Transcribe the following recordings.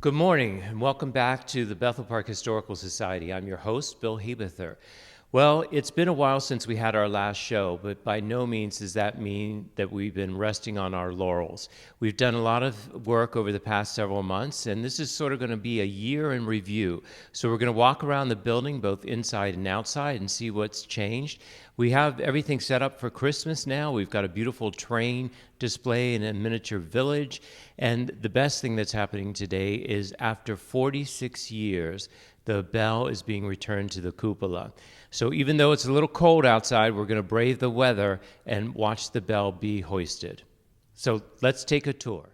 Good morning, and welcome back to the Bethel Park Historical Society. I'm your host, Bill Hebether. Well, it's been a while since we had our last show, but by no means does that mean that we've been resting on our laurels. We've done a lot of work over the past several months, and this is sort of going to be a year in review. So we're going to walk around the building, both inside and outside, and see what's changed. We have everything set up for Christmas now. We've got a beautiful train display in a miniature village. And the best thing that's happening today is after 46 years, the bell is being returned to the cupola. So even though it's a little cold outside, we're going to brave the weather and watch the bell be hoisted. So let's take a tour.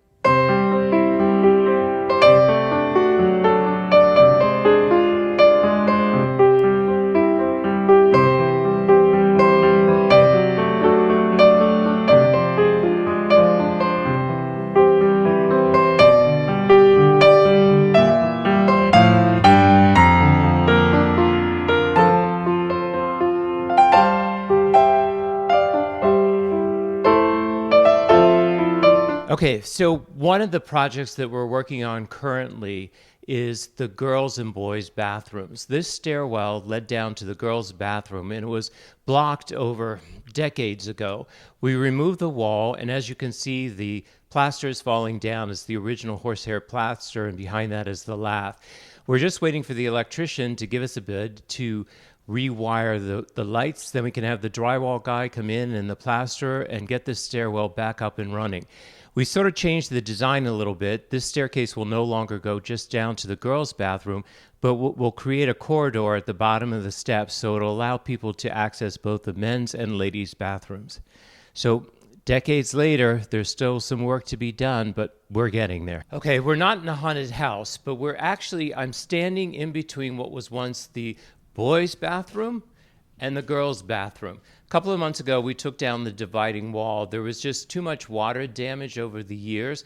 Okay, so one of the projects that we're working on currently is the girls' and boys' bathrooms. This stairwell led down to the girls' bathroom, and it was blocked over decades ago. We removed the wall, and as you can see, the plaster is falling down. It's the original horsehair plaster, and behind that is the lath. We're just waiting for the electrician to give us a bid to rewire the lights. Then we can have the drywall guy come in and the plaster and get this stairwell back up and running. We sort of changed the design a little bit. This staircase will no longer go just down to the girls' bathroom, but we'll create a corridor at the bottom of the steps so it'll allow people to access both the men's and ladies' bathrooms. So decades later, there's still some work to be done, but we're getting there. Okay, we're not in a haunted house, but I'm standing in between what was once the boys' bathroom and the girls' bathroom. A couple of months ago, we took down the dividing wall. There was just too much water damage over the years.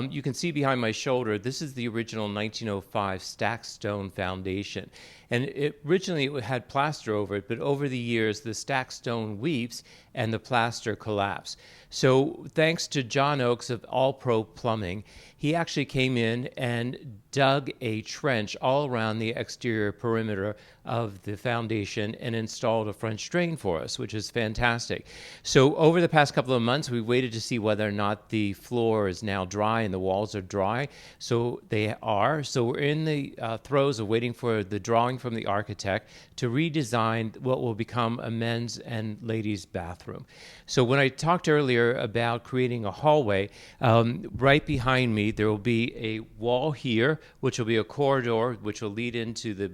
You can see behind my shoulder, this is the original 1905 stacked stone foundation. And originally it had plaster over it, but over the years, the stacked stone weeps and the plaster collapsed. So thanks to John Oakes of All Pro Plumbing, he actually came in and dug a trench all around the exterior perimeter of the foundation and installed a French drain for us, which is fantastic. So over the past couple of months, we waited to see whether or not the floor is now dry and the walls are dry. So they are. So we're in the throes of waiting for the drawing from the architect to redesign what will become a men's and ladies' bathroom. So when I talked earlier about creating a hallway, right behind me, there will be a wall here, which will be a corridor, which will lead into the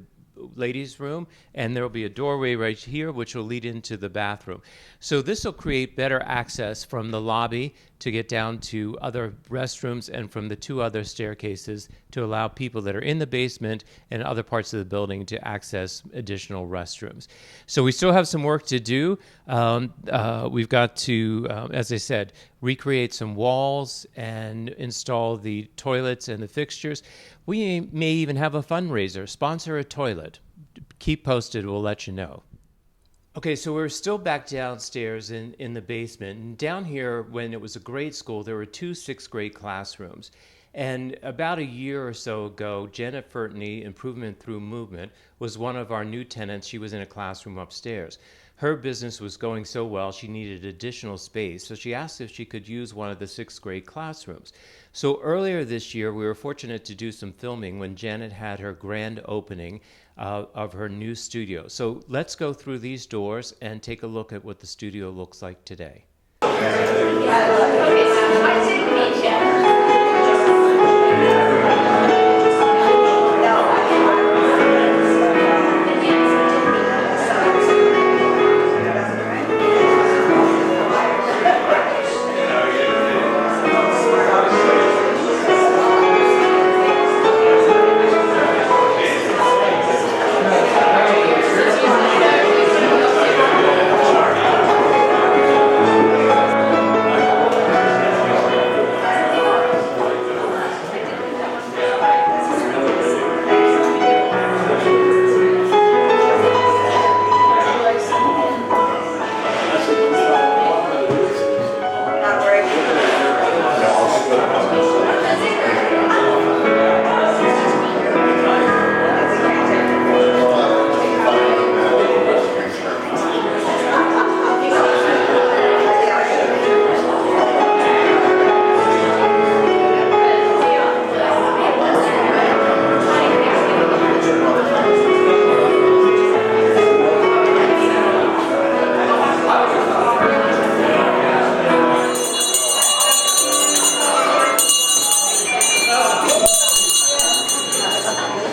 ladies' room, and there will be a doorway right here, which will lead into the bathroom. So this will create better access from the lobby to get down to other restrooms and from the two other staircases to allow people that are in the basement and other parts of the building to access additional restrooms. So we still have some work to do. We've got to, as I said, recreate some walls and install the toilets and the fixtures. We may even have a fundraiser, sponsor a toilet. Keep posted, we'll let you know. Okay, so we're still back downstairs in the basement. And down here, when it was a grade school, there were 2 sixth-grade classrooms. And about a year or so ago, Janet Furtney, Improvement Through Movement, was one of our new tenants. She was in a classroom upstairs. Her business was going so well, she needed additional space. So she asked if she could use one of the 6th-grade classrooms. So earlier this year, we were fortunate to do some filming when Janet had her grand opening of her new studio. So let's go through these doors and take a look at what the studio looks like today.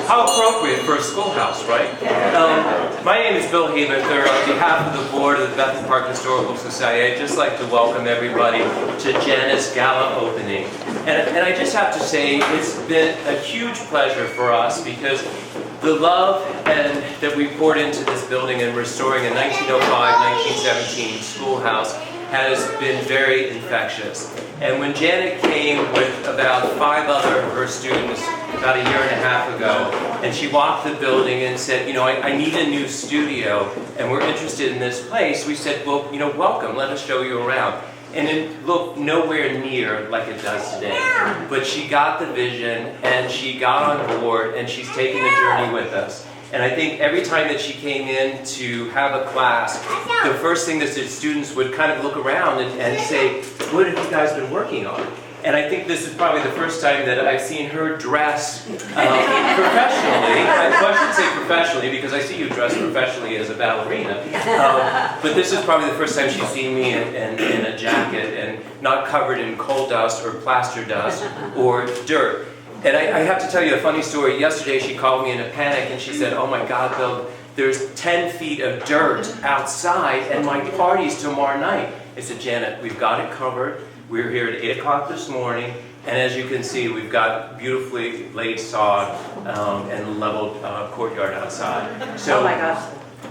How appropriate for a schoolhouse, right? My name is Bill Haberther. On behalf of the board of the Bethel Park Historical Society, I'd just like to welcome everybody to Janet's gala opening. And I just have to say, it's been a huge pleasure for us because the love that we poured into this building and restoring a 1905-1917 schoolhouse has been very infectious. And when Janet came with about 5 other of her students about a year and a half ago, and she walked the building and said, you know, I need a new studio, and we're interested in this place, we said, well, you know, welcome, let us show you around. And it looked nowhere near like it does today. But she got the vision, and she got on board, and she's taking the journey with us. And I think every time that she came in to have a class, the first thing that the students would kind of look around and say, what have you guys been working on? And I think this is probably the first time that I've seen her dress professionally. I should say professionally because I see you dressed professionally as a ballerina. But this is probably the first time she's seen me in a jacket and not covered in coal dust or plaster dust or dirt. And I have to tell you a funny story. Yesterday she called me in a panic and she said, oh my God, Bill, there's 10 feet of dirt outside and my party's tomorrow night. I said, Janet, we've got it covered. We're here at 8 o'clock this morning. And as you can see, we've got beautifully laid sod and leveled courtyard outside. So oh my gosh.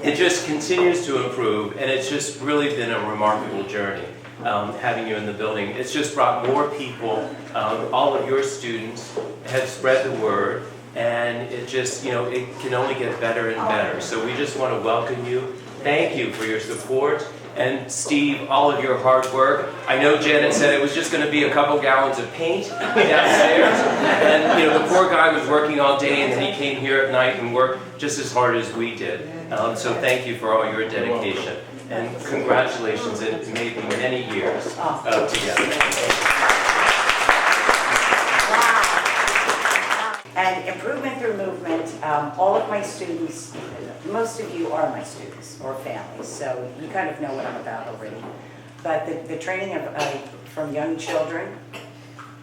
It just continues to improve and it's just really been a remarkable journey. Having you in the building. It's just brought more people. All of your students have spread the word, and it just, you know, it can only get better and better. So we just want to welcome you. Thank you for your support. And Steve, all of your hard work. I know Janet said it was just going to be a couple gallons of paint downstairs. And, you know, the poor guy was working all day, and then he came here at night and worked just as hard as we did. So thank you for all your dedication. And congratulations, it may be many years together. And improvement through movement, all of my students, most of you are my students or families, so you kind of know what I'm about already. But the training from young children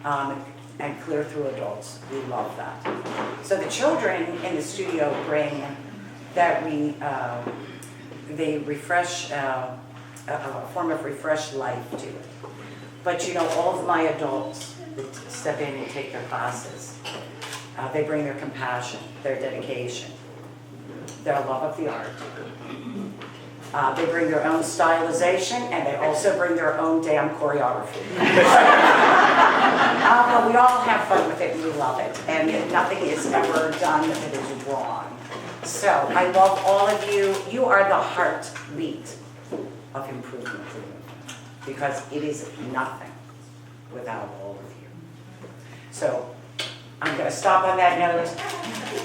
and clear through adults, we love that. So the children in the studio bring that they refresh, a form of refreshed life to it. But you know, all of my adults that step in and take their classes, they bring their compassion, their dedication, their love of the art. They bring their own stylization, and they also bring their own damn choreography. But we all have fun with it, and we love it, and nothing is ever done that is wrong. So I love all of you. You are the heartbeat of improvement, because it is nothing without all of you. So I'm going to stop on that note.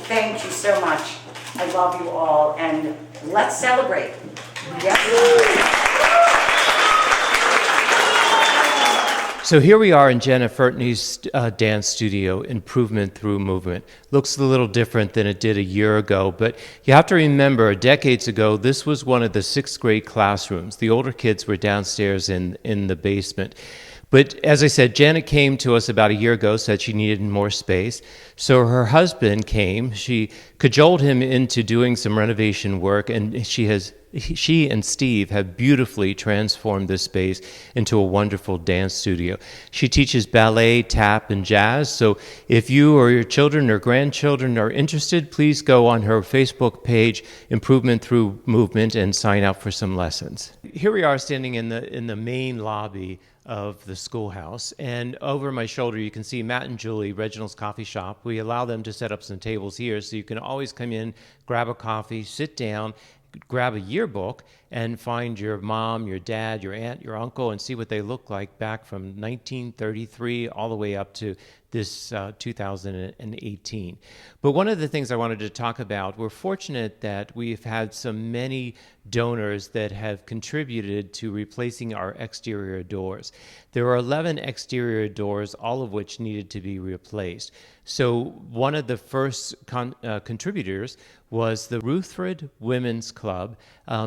Thank you so much. I love you all, and let's celebrate. Yes. So here we are in Janet Fertney's dance studio, Improvement Through Movement. Looks a little different than it did a year ago, but you have to remember, decades ago, this was one of the 6th grade classrooms. The older kids were downstairs in the basement. But as I said, Janet came to us about a year ago, said she needed more space. So her husband came. She cajoled him into doing some renovation work, and she and Steve have beautifully transformed this space into a wonderful dance studio. She teaches ballet, tap, and jazz. So if you or your children or grandchildren are interested, please go on her Facebook page, Improvement Through Movement, and sign up for some lessons. Here we are standing in the main lobby of the schoolhouse, and over my shoulder you can see Matt and Julie, Reginald's Coffee Shop. We allow them to set up some tables here, so you can always come in, grab a coffee, sit down, grab a yearbook, and find your mom, your dad, your aunt, your uncle, and see what they look like back from 1933 all the way up to this 2018. But one of the things I wanted to talk about, we're fortunate that we've had so many donors that have contributed to replacing our exterior doors. There are 11 exterior doors, all of which needed to be replaced. So one of the first contributors was the Rutherford Women's Club.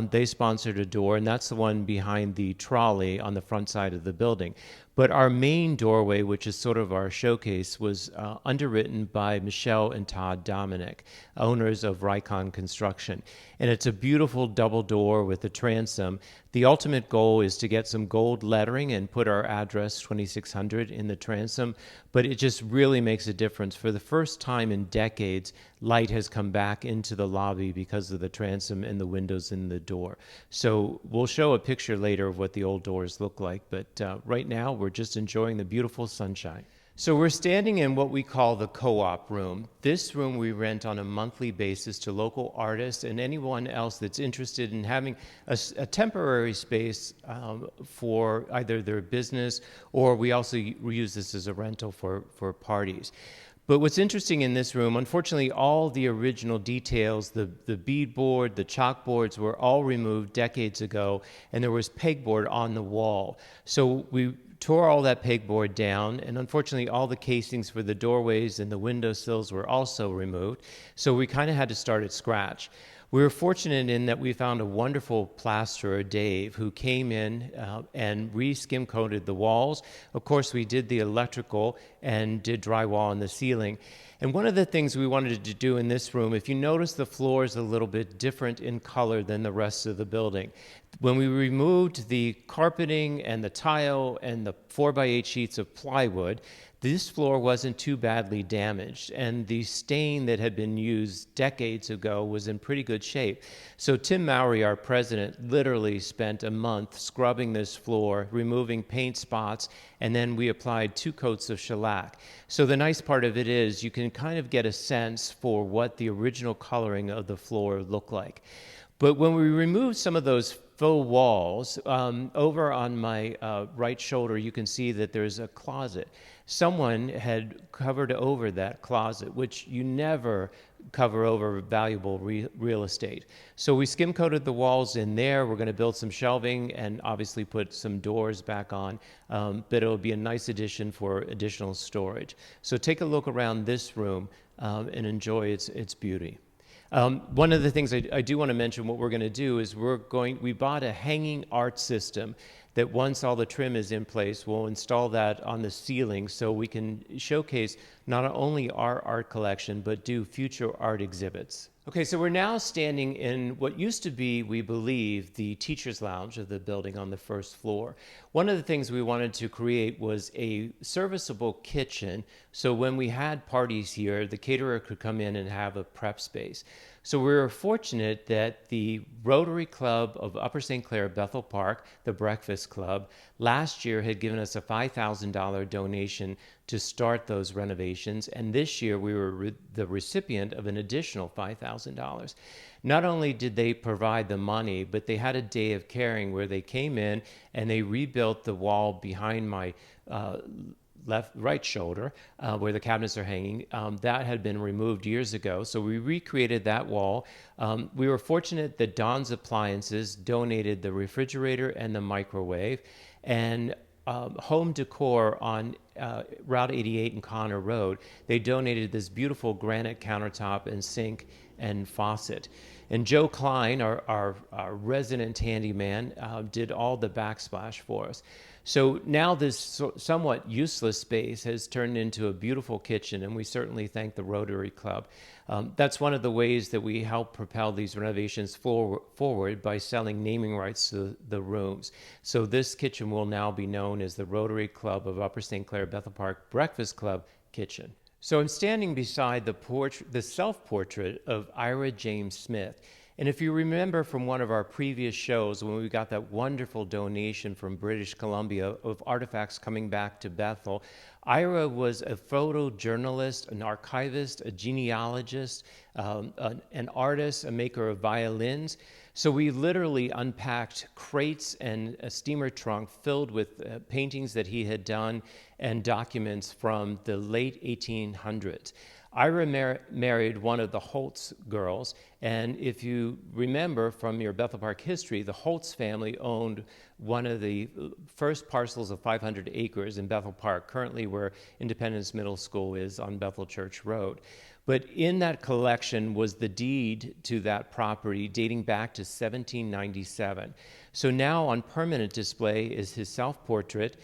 They sponsored a door, and that's the one behind the trolley on the front side of the building. But our main doorway, which is sort of our showcase, was underwritten by Michelle and Todd Dominic, owners of Rycon Construction. And it's a beautiful double door with a transom. The ultimate goal is to get some gold lettering and put our address, 2600, in the transom, but it just really makes a difference. For the first time in decades, light has come back into the lobby because of the transom and the windows in the door. So we'll show a picture later of what the old doors look like, but right now we're just enjoying the beautiful sunshine. So we're standing in what we call the co-op room. This room we rent on a monthly basis to local artists and anyone else that's interested in having a temporary space for either their business, or we also use this as a rental for parties. But what's interesting in this room, unfortunately, all the original details, the beadboard, the chalkboards were all removed decades ago, and there was pegboard on the wall. So we tore all that pegboard down, and unfortunately all the casings for the doorways and the windowsills were also removed. So we kind of had to start at scratch. We were fortunate in that we found a wonderful plasterer, Dave, who came in and re-skim coated the walls. Of course, we did the electrical and did drywall on the ceiling. And one of the things we wanted to do in this room, if you notice, the floor is a little bit different in color than the rest of the building. When we removed the carpeting and the tile and the 4x8 sheets of plywood, this floor wasn't too badly damaged, and the stain that had been used decades ago was in pretty good shape. So Tim Mowry, our president, literally spent a month scrubbing this floor, removing paint spots, and then we applied 2 coats of shellac. So the nice part of it is you can kind of get a sense for what the original coloring of the floor looked like. But when we removed some of those faux walls, over on my right shoulder, you can see that there's a closet. Someone had covered over that closet, which you never cover over valuable real estate. So we skim coated the walls in there. We're going to build some shelving and obviously put some doors back on, but it'll be a nice addition for additional storage. So take a look around this room and enjoy its beauty. One of the things I do want to mention, what we're going to do is we bought a hanging art system that once all the trim is in place, we'll install that on the ceiling so we can showcase not only our art collection, but do future art exhibits. Okay, so we're now standing in what used to be, we believe, the teacher's lounge of the building on the first floor. One of the things we wanted to create was a serviceable kitchen, so when we had parties here, the caterer could come in and have a prep space. So we were fortunate that the Rotary Club of Upper St. Clair Bethel Park, the Breakfast Club, last year had given us a $5,000 donation to start those renovations, and this year we were the recipient of an additional $5,000. Not only did they provide the money, but they had a day of caring where they came in and they rebuilt the wall behind my right shoulder, where the cabinets are hanging. That had been removed years ago, so we recreated that wall. We were fortunate that Don's Appliances donated the refrigerator and the microwave, and Home Decor on Route 88 and Connor Road, they donated this beautiful granite countertop and sink and faucet. And Joe Klein, our resident handyman, did all the backsplash for us. So now this somewhat useless space has turned into a beautiful kitchen, and we certainly thank the Rotary Club. That's one of the ways that we help propel these renovations forward by selling naming rights to the rooms. So this kitchen will now be known as the Rotary Club of Upper St. Clair Bethel Park Breakfast Club Kitchen. So I'm standing beside the self-portrait of Ira James Smith. And if you remember from one of our previous shows when we got that wonderful donation from British Columbia of artifacts coming back to Bethel, Ira was a photojournalist, an archivist, a genealogist, an artist, a maker of violins. So we literally unpacked crates and a steamer trunk filled with paintings that he had done and documents from the late 1800s. Ira married one of the Holtz girls, and if you remember from your Bethel Park history, the Holtz family owned one of the first parcels of 500 acres in Bethel Park, currently where Independence Middle School is on Bethel Church Road. But in that collection was the deed to that property dating back to 1797. So now on permanent display is his self-portrait,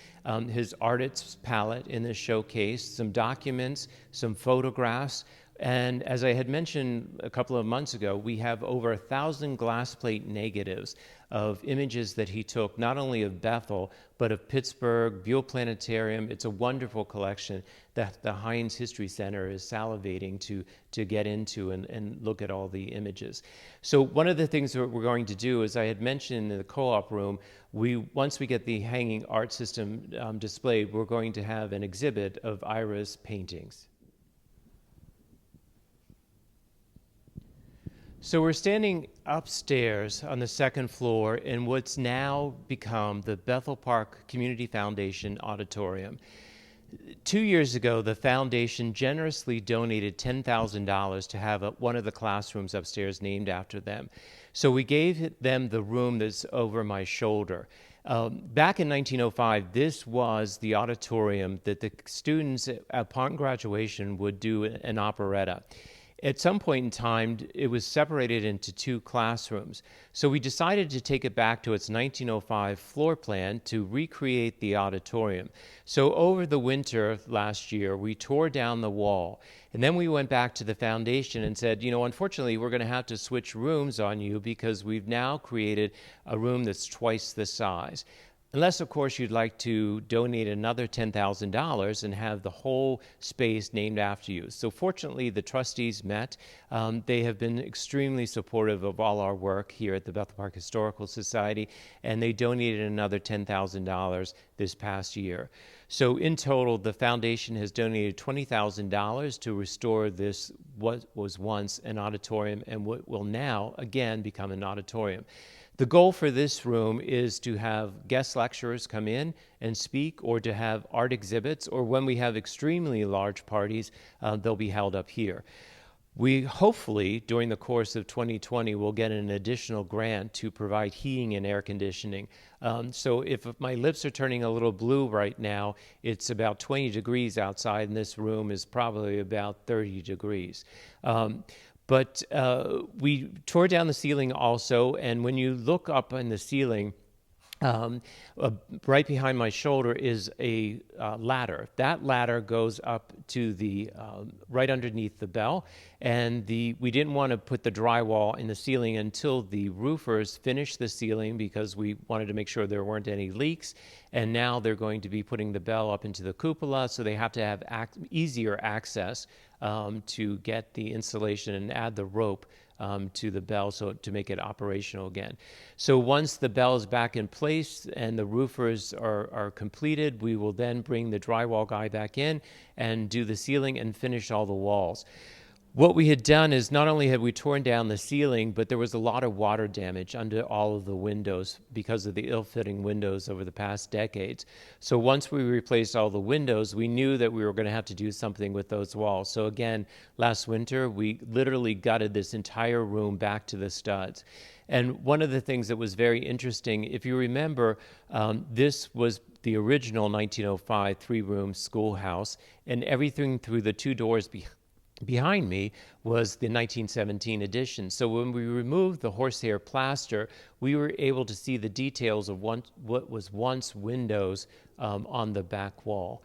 his artist's palette in the showcase, some documents, some photographs, and as I had mentioned a couple of months ago, we have over 1,000 glass plate negatives of images that he took, not only of Bethel, but of Pittsburgh, Buell Planetarium. It's a wonderful collection that the Heinz History Center is salivating to get into and look at all the images. So one of the things that we're going to do, as I had mentioned in the co-op room, once we get the hanging art system displayed, we're going to have an exhibit of Ira's paintings. So we're standing upstairs on the second floor in what's now become the Bethel Park Community Foundation Auditorium. 2 years ago, the foundation generously donated $10,000 to have one of the classrooms upstairs named after them. So we gave them the room that's over my shoulder. Back in 1905, this was the auditorium that the students upon graduation would do an operetta. At some point in time, it was separated into two classrooms. So we decided to take it back to its 1905 floor plan to recreate the auditorium. So over the winter last year, we tore down the wall. And then we went back to the foundation and said, unfortunately, we're going to have to switch rooms on you because we've now created a room that's twice the size. Unless, of course, you'd like to donate another $10,000 and have the whole space named after you. So fortunately, the trustees met. They have been extremely supportive of all our work here at the Bethel Park Historical Society, and they donated another $10,000 this past year. So in total, the foundation has donated $20,000 to restore this, what was once an auditorium and what will now, again, become an auditorium. The goal for this room is to have guest lecturers come in and speak, or to have art exhibits, or when we have extremely large parties, they'll be held up here. We hopefully, during the course of 2020, will get an additional grant to provide heating and air conditioning. So if my lips are turning a little blue right now, it's about 20 degrees outside, and this room is probably about 30 degrees. But we tore down the ceiling also, and when you look up in the ceiling, right behind my shoulder is a ladder. That ladder goes up to the right underneath the bell, and we didn't want to put the drywall in the ceiling until the roofers finished the ceiling because we wanted to make sure there weren't any leaks. And now they're going to be putting the bell up into the cupola, so they have to have easier access to get the installation and add the rope to the bell so to make it operational again. So once the bell is back in place and the roofers are completed, we will then bring the drywall guy back in and do the ceiling and finish all the walls. What we had done is not only had we torn down the ceiling, but there was a lot of water damage under all of the windows because of the ill-fitting windows over the past decades. So once we replaced all the windows, we knew that we were going to have to do something with those walls. So again, last winter, we literally gutted this entire room back to the studs. And one of the things that was very interesting, if you remember, this was the original 1905 three-room schoolhouse, and everything through the two doors behind me was the 1917 edition. So when we removed the horsehair plaster, we were able to see the details of what was once windows on the back wall.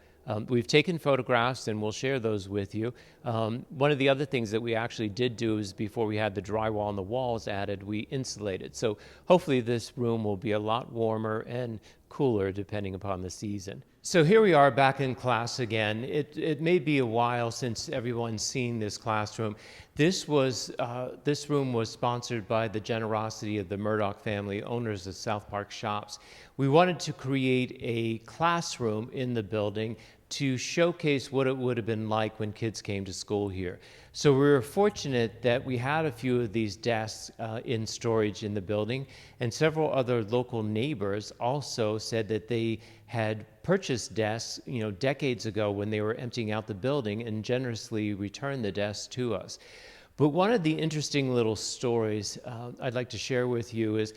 We've taken photographs and we'll share those with you. One of the other things that we actually did do is before we had the drywall and the walls added, we insulated. So hopefully this room will be a lot warmer and cooler depending upon the season. So here we are back in class again. It may be a while since everyone's seen this classroom. This room was sponsored by the generosity of the Murdoch family, owners of South Park Shops. We wanted to create a classroom in the building to showcase what it would have been like when kids came to school here. So we were fortunate that we had a few of these desks in storage in the building, and several other local neighbors also said that they had purchased desks, decades ago when they were emptying out the building and generously returned the desks to us. But one of the interesting little stories I'd like to share with you is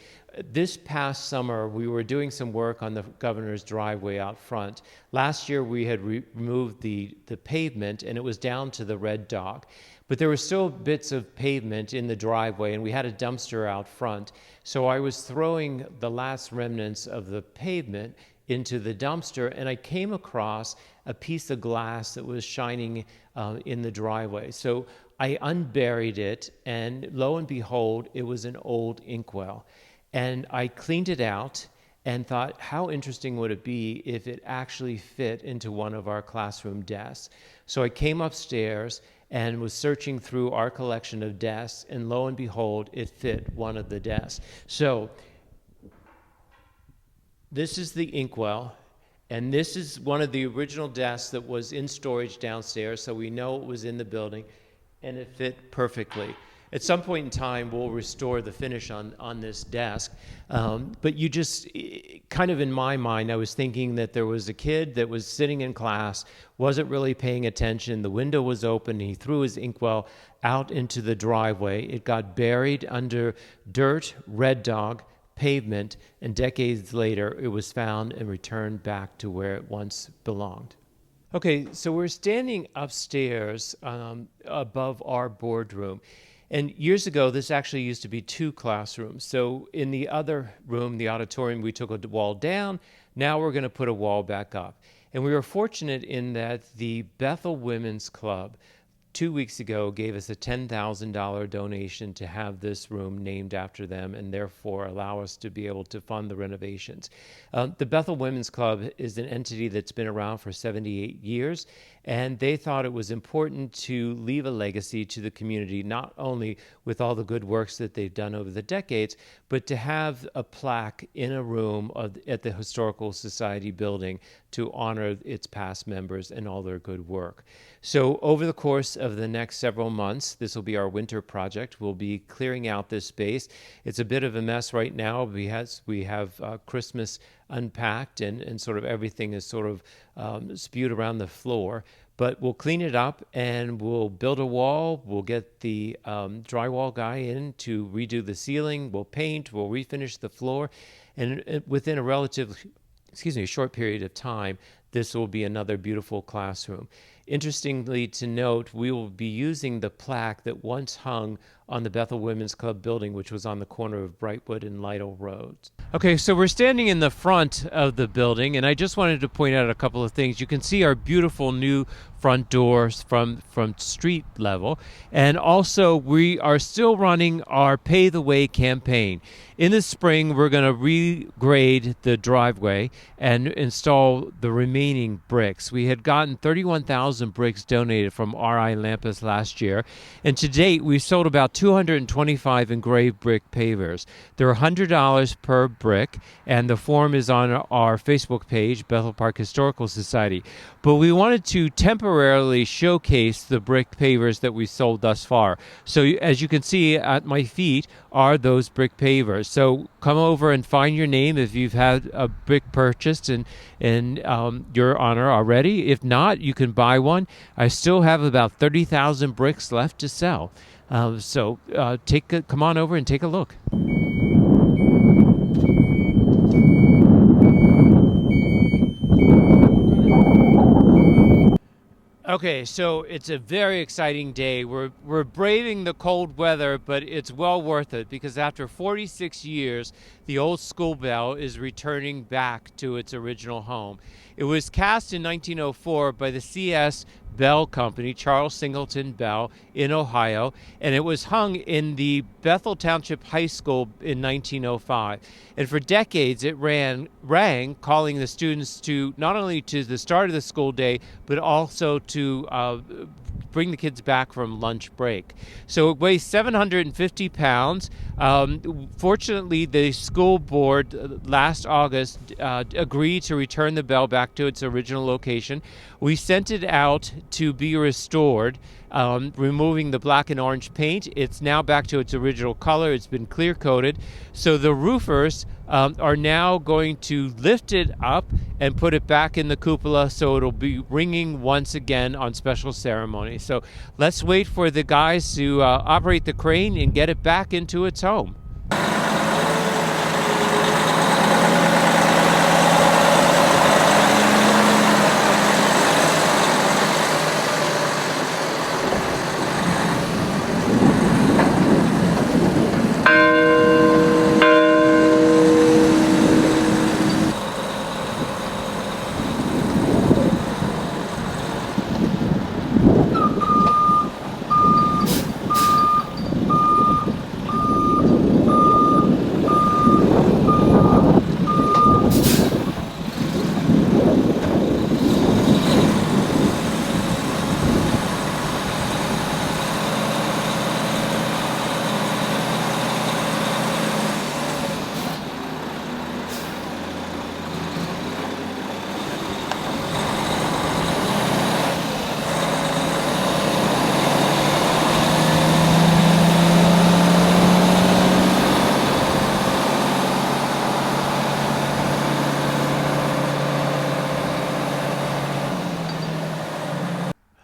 this past summer we were doing some work on the governor's driveway out front. Last year we had removed the pavement and it was down to the Red Dog. But there were still bits of pavement in the driveway and we had a dumpster out front. So I was throwing the last remnants of the pavement into the dumpster and I came across a piece of glass that was shining in the driveway. So I unburied it, and lo and behold, it was an old inkwell. And I cleaned it out and thought, how interesting would it be if it actually fit into one of our classroom desks? So I came upstairs and was searching through our collection of desks, and lo and behold, it fit one of the desks. So this is the inkwell, and this is one of the original desks that was in storage downstairs, so we know it was in the building. And it fit perfectly. At some point in time, we'll restore the finish on this desk. But you just, kind of in my mind, I was thinking that there was a kid that was sitting in class, wasn't really paying attention. The window was open. He threw his inkwell out into the driveway. It got buried under dirt, Red Dog, pavement, and decades later, it was found and returned back to where it once belonged. Okay, so we're standing upstairs above our boardroom. And years ago, this actually used to be 2 classrooms. So in the other room, the auditorium, we took a wall down. Now we're going to put a wall back up. And we were fortunate in that the Bethel Women's Club 2 weeks ago gave us a $10,000 donation to have this room named after them and therefore allow us to be able to fund the renovations. The Bethel Women's Club is an entity that's been around for 78 years, and they thought it was important to leave a legacy to the community, not only with all the good works that they've done over the decades, but to have a plaque in a room at the Historical Society building to honor its past members and all their good work. So over the course of the next several months, this will be our winter project. We'll be clearing out this space. It's a bit of a mess right now. We have Christmas unpacked and sort of everything is sort of spewed around the floor. But we'll clean it up and we'll build a wall. We'll get the drywall guy in to redo the ceiling. We'll paint. We'll refinish the floor. And within a short period of time, this will be another beautiful classroom. Interestingly to note, we will be using the plaque that once hung on the Bethel Women's Club building, which was on the corner of Brightwood and Lytle Roads. Okay, so we're standing in the front of the building, and I just wanted to point out a couple of things. You can see our beautiful new front doors from street level, and also we are still running our Pay the Way campaign. In the spring, we're going to regrade the driveway and install the remaining bricks. We had gotten 31,000 bricks donated from R.I. Lampus last year, and to date, we've sold about 225 engraved brick pavers. They're $100 per brick, and the form is on our Facebook page, Bethel Park Historical Society. But we wanted to temporarily showcase the brick pavers that we sold thus far. So as you can see at my feet are those brick pavers. So come over and find your name if you've had a brick purchased in your honor already. If not, you can buy one. I still have about 30,000 bricks left to sell. So come on over and take a look. Okay, so it's a very exciting day. We're braving the cold weather, but it's well worth it because after 46 years, the old school bell is returning back to its original home. It was cast in 1904 by the C.S. Bell Company, Charles Singleton Bell, in Ohio, and it was hung in the Bethel Township High School in 1905. And for decades, it rang, calling the students to not only to the start of the school day, but also to bring the kids back from lunch break. So it weighs 750 pounds. Fortunately, the school board last August agreed to return the bell back back to its original location. We sent it out to be restored, removing the black and orange paint. It's now back to its original color. It's been clear coated. So the roofers are now going to lift it up and put it back in the cupola so it'll be ringing once again on special ceremony. So let's wait for the guys to operate the crane and get it back into its home.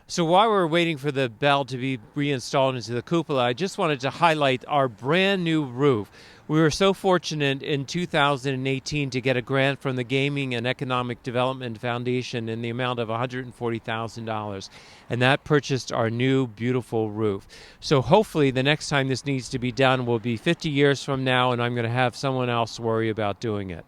So while we're waiting for the bell to be reinstalled into the cupola, I just wanted to highlight our brand new roof. We were so fortunate in 2018 to get a grant from the Gaming and Economic Development Foundation in the amount of $140,000, and that purchased our new beautiful roof. So hopefully the next time this needs to be done will be 50 years from now, and I'm going to have someone else worry about doing it.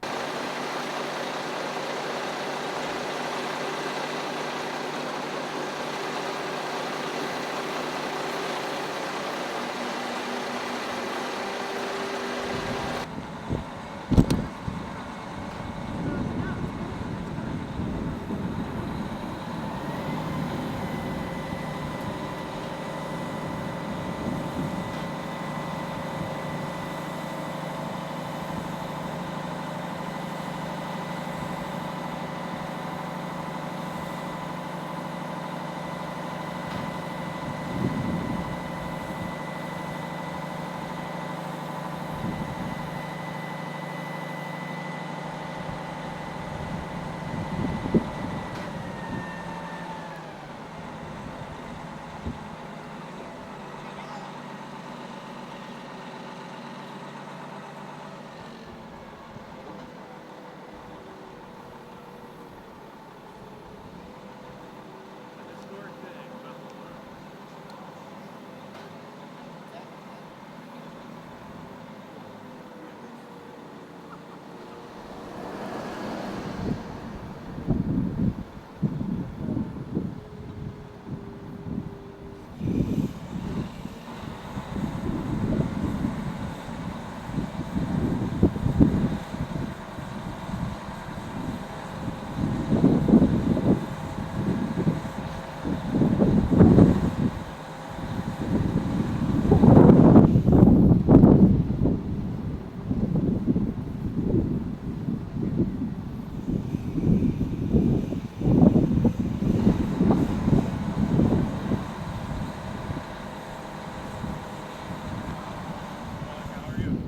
How are you?